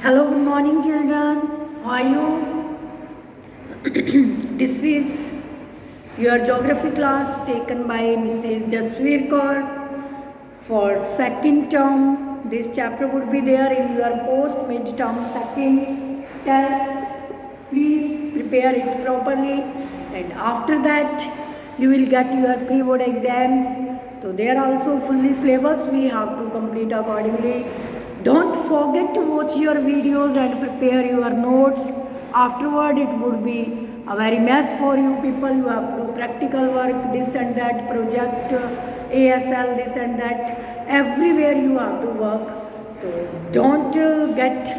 Hello, good morning, children. How are you? This is your geography class taken by Mrs. Jasveer Kaur for second term. This chapter would be there in your post midterm second test. Please prepare it properly, and after that, you will get your pre-board exams. So, there also fully syllabus we have to complete accordingly. Don't forget to watch your videos and prepare your notes. Afterward, it would be a very mess for you people. You have to do practical work, this and that, project, ASL, this and that. Everywhere you have to work. So don't get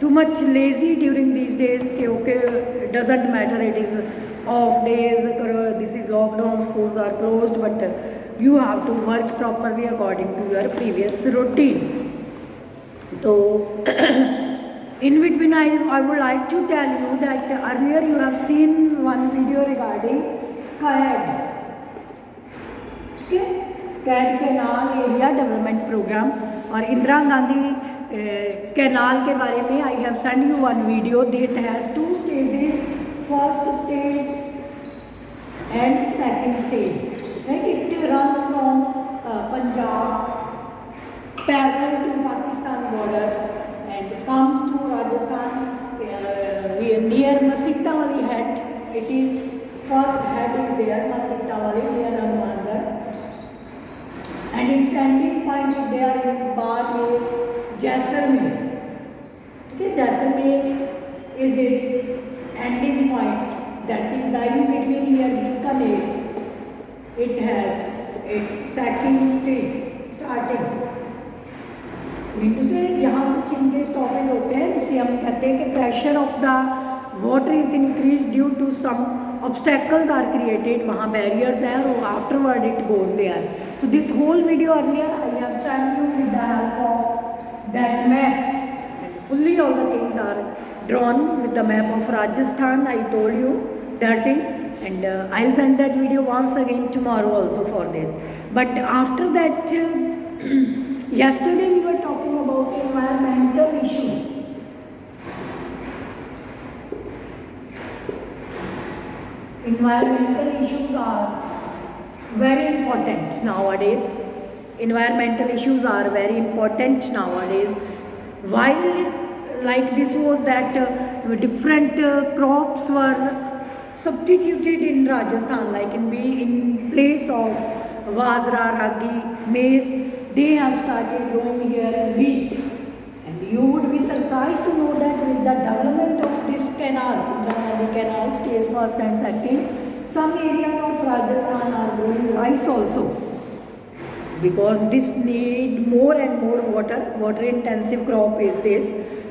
too much lazy during these days. Okay, it doesn't matter. It is off days. This is lockdown. Schools are closed, but you have to work properly according to your previous routine. So, in between, I would like to tell you that earlier you have seen one video regarding CAD. Okay? CAD Canal Area Development Program और Indira Gandhi canal के बारे में I have sent you one video that has two stages, first stage and second stage. Right? It runs from Punjab parallel to Pakistan border and comes to Rajasthan near Masitawali Head. It is first head is there, Masitawali near Hanumangarh, and its ending point is there in Barmer, Jaisalmer. Okay, Jaisalmer is its ending point. That is the in between here Bikaner. It has its second stage starting. Meenu से यहाँ कुछ इनके stoppage होते हैं जिसे हम कहते हैं कि pressure of the water is increase due to some obstacles are created, वहाँ बैरियर्स हैं और आफ्टरवर्ड इट गोज देयर. तो this whole video earlier I have send you with the help of that map and fully all the things are drawn with the map of Rajasthan. I told you that thing and I'll send that video once again tomorrow also for this. But after that, yesterday we were talking about environmental issues. Environmental issues are very important nowadays. Environmental issues are very important nowadays. While like this was that different crops were substituted in Rajasthan, like in place of Vajra, Ragi, maize, they have started growing here wheat. And you would be surprised to know that with the development of this canal, Indira Gandhi Canal, stage first and second, some areas of Rajasthan are growing rice also. Because this need more and more water, water intensive crop is this.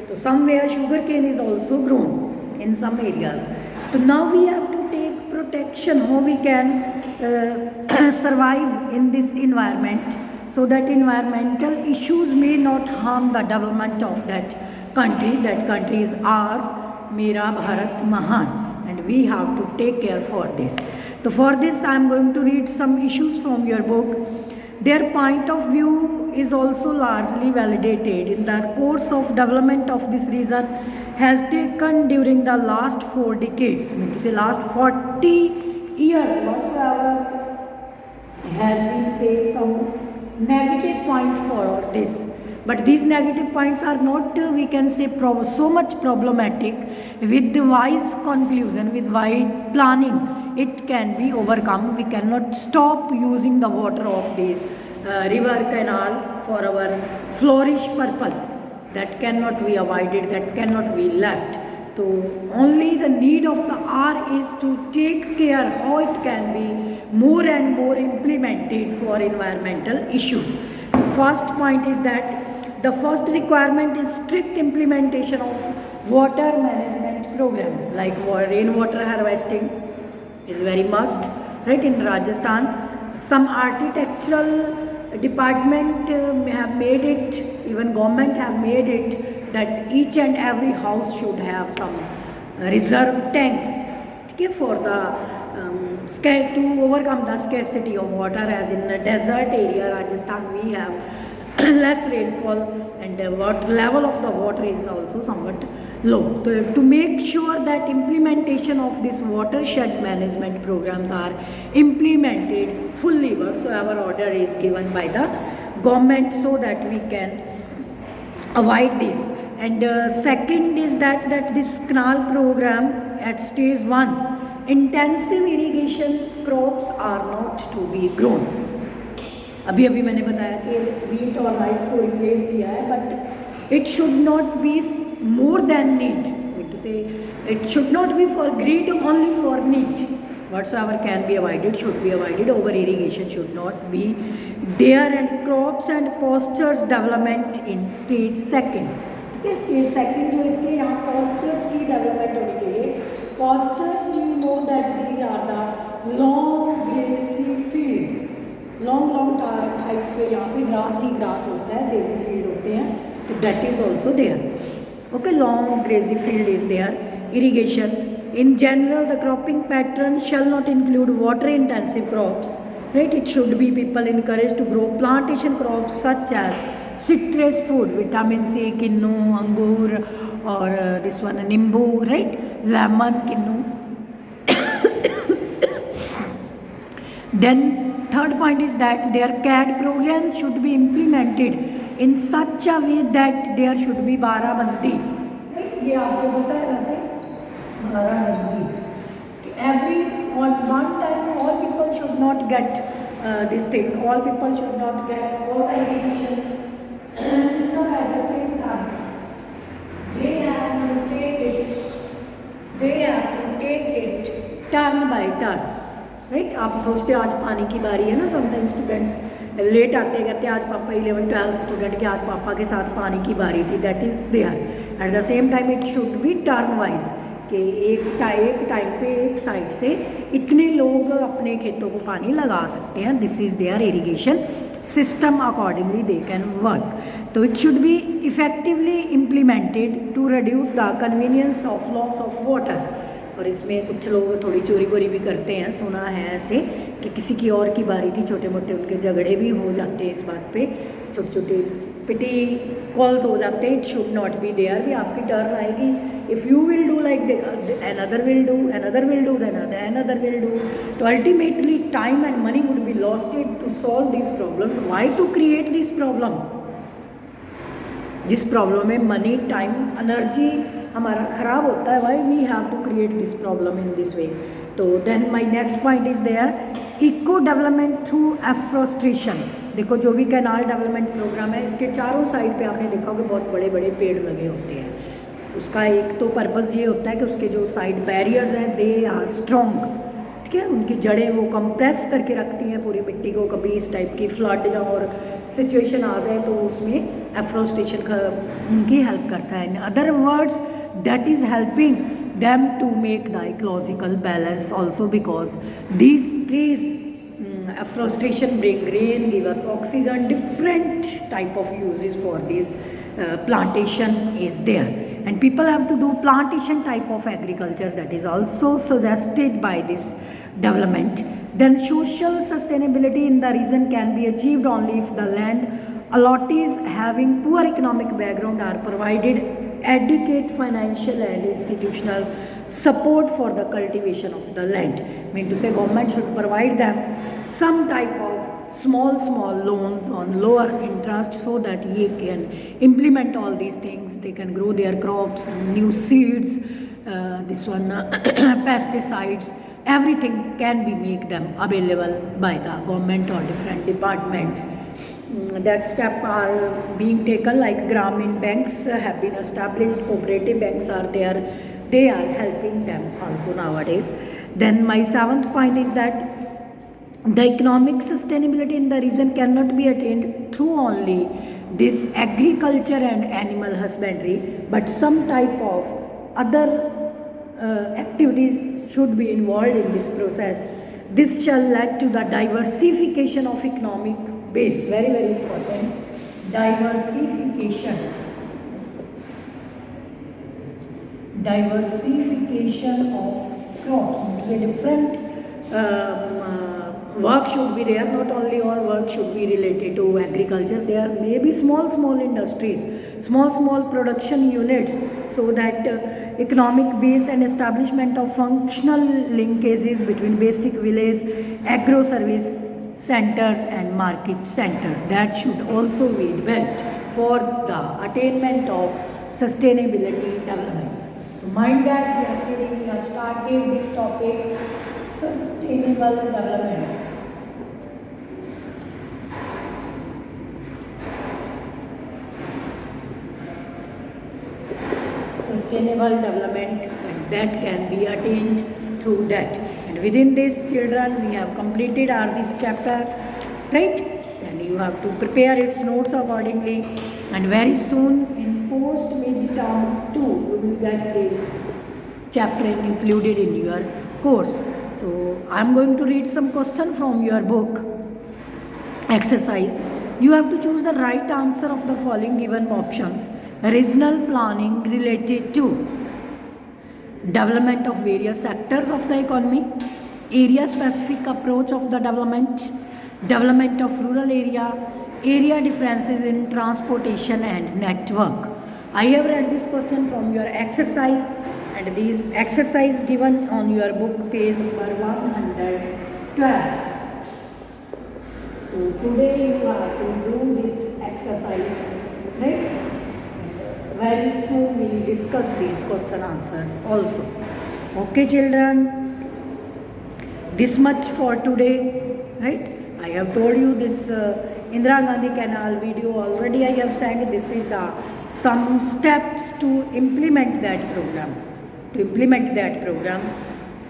So somewhere sugarcane is also grown in some areas. So now we have to take protection, how we can survive in this environment so that environmental issues may not harm the development of that country. That country is ours, Mera Bharat Mahan, and we have to take care for this. So for this I am going to read some issues from your book. Their point of view is also largely validated in the course of development of this region has taken during the last 4 decades, I mean to say last 40 years whatsoever has been say some negative point for this. But these negative points are not we can say so much problematic. With the wise conclusion, with wise planning, it can be overcome. We cannot stop using the water of this river canal for our flourish purpose. That cannot be avoided, that cannot be left. So only the need of the hour is to take care how it can be more and more implemented for environmental issues. The first point is that the first requirement is strict implementation of water management program, like rainwater harvesting is very must, right? In Rajasthan, some architectural department have made it, even government have made it that each and every house should have some reserve tanks, okay, for the to overcome the scarcity of water. As in the desert area Rajasthan we have less rainfall, and what level of the water is also somewhat low. So to make sure that implementation of these watershed management programs are implemented fully, whatsoever order is given by the government, so that we can avoid this. And second is that this canal program at stage 1, intensive irrigation crops are not to be grown. अभी अभी मैंने बताया कि wheat और rice को replace किया है, but it should not be more than need, mean to say it should not be for greed, only for need. Whatsoever can be avoided should be avoided. Over irrigation should not be there. And crops and pastures development in stage 2. ठीक है, stage 2 जो इसके यहाँ pastures की development होनी चाहिए. Pastures, you know that these are the long grassy field, long type पे यहाँ पे ग्रास ही ग्रास होता है, ग्रेजी फील्ड होते हैं, तो that is also there. Okay, long grazing field is there. Irrigation in general the cropping pattern shall not include water intensive crops, right. It should be people encourage to grow plantation crops such as citrus food, vitamin C, kinnow, angoor, और this one nimbu, right, lemon, kinnow. Then third point is that their CAD program should be implemented in such a way that there should be बाराबंदी. ये आपको पता है वैसे, बाराबंदी. Every one time all people should not get this thing. All people should not get all the irrigation system at the same time. They have to take it. They have to take it turn by turn. Right. आप सोचते हो आज पानी की बारी है ना, sometime students let आते कहते हैं आज पापा 11-12 स्टूडेंट के आज पापा के साथ पानी की बारी थी. That is there. At the same time it should be turn wise, कि एक टाइम पे एक साइड से इतने लोग अपने खेतों को पानी लगा सकते हैं. This is there irrigation system, accordingly they can work. तो it should be effectively implemented to reduce the convenience of loss of water. और इसमें कुछ लोग थोड़ी चोरी वोरी भी करते हैं, सुना है ऐसे कि किसी की और की बारी थी, छोटे मोटे उनके झगड़े भी हो जाते हैं इस बात पे, छोटे छोटे पिटी कॉल्स हो जाते हैं. It should not be there. भी आपकी टर्न आएगी. If you will do like another will do, another will do, then another will do. तो ultimately time and money would be losted to solve this problem. Why to create this problem? जिस problem में money, time, energy हमारा ख़राब होता है, why we have to create this problem in this way. तो then my next point is there eco development through afforestation. देखो जो भी कैनाल डेवलपमेंट प्रोग्राम है, इसके चारों साइड पे आपने देखा होगा बहुत बड़े बड़े पेड़ लगे होते हैं. उसका एक तो पर्पज़ ये होता है कि उसके जो साइड बैरियर्स हैं दे आर स्ट्रॉन्ग. ठीक है, उनकी जड़ें वो कंप्रेस करके रखती हैं पूरी मिट्टी को. कभी इस टाइप की फ्लड या और सिचुएशन आ जाए तो उसमें एफ्रोस्टेशन उनकी हेल्प करता है. In other words that is helping them to make the ecological balance also, because these trees, afforestation bring rain, give us oxygen, different type of uses for this plantation is there. And people have to do plantation type of agriculture, that is also suggested by this development. Then social sustainability in the region can be achieved only if the land allottees having poor economic background are provided adequate financial and institutional support for the cultivation of the land. I mean to say government should provide them some type of small loans on lower interest, so that they can implement all these things. They can grow their crops, new seeds, this one pesticides, everything can be make them available by the government or different departments. That step are being taken, like Gramin banks have been established, cooperative banks are there, they are helping them also nowadays. Then my 7th point is that the economic sustainability in the region cannot be attained through only this agriculture and animal husbandry, but some type of other activities should be involved in this process. This shall lead to the diversification of economic base. Very very important, diversification of crops. So different work should be there. Not only all work should be related to agriculture. There may be small industries, small production units, so that economic base and establishment of functional linkages between basic village agro service centers and market centers, that should also be built for the attainment of sustainability development. To mind that, yesterday we have started this topic, sustainable development. Sustainable development, and that can be attained through that. And within this, children, we have completed our this chapter, right? And you have to prepare its notes accordingly. And very soon in post midterm 2, you will get this chapter included in your course. So I am going to read some question from your book. Exercise. You have to choose the right answer of the following given options. Regional planning related to development of various sectors of the economy, area specific approach of the development of rural area differences in transportation and network. I have read this question from your exercise, and this exercise given on your book page number 112. So today you have to do this exercise, right? Very soon we will discuss these question answers also. Okay children, this much for today, right? I have told you this Indira Gandhi Canal video already I have sent. This is the some steps to implement that program.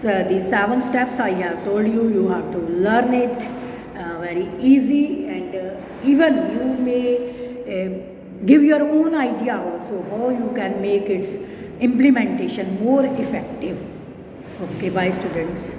So these 7 steps I have told you, you have to learn it very easy, and even you may give your own idea also how you can make its implementation more effective. Okay, bye students.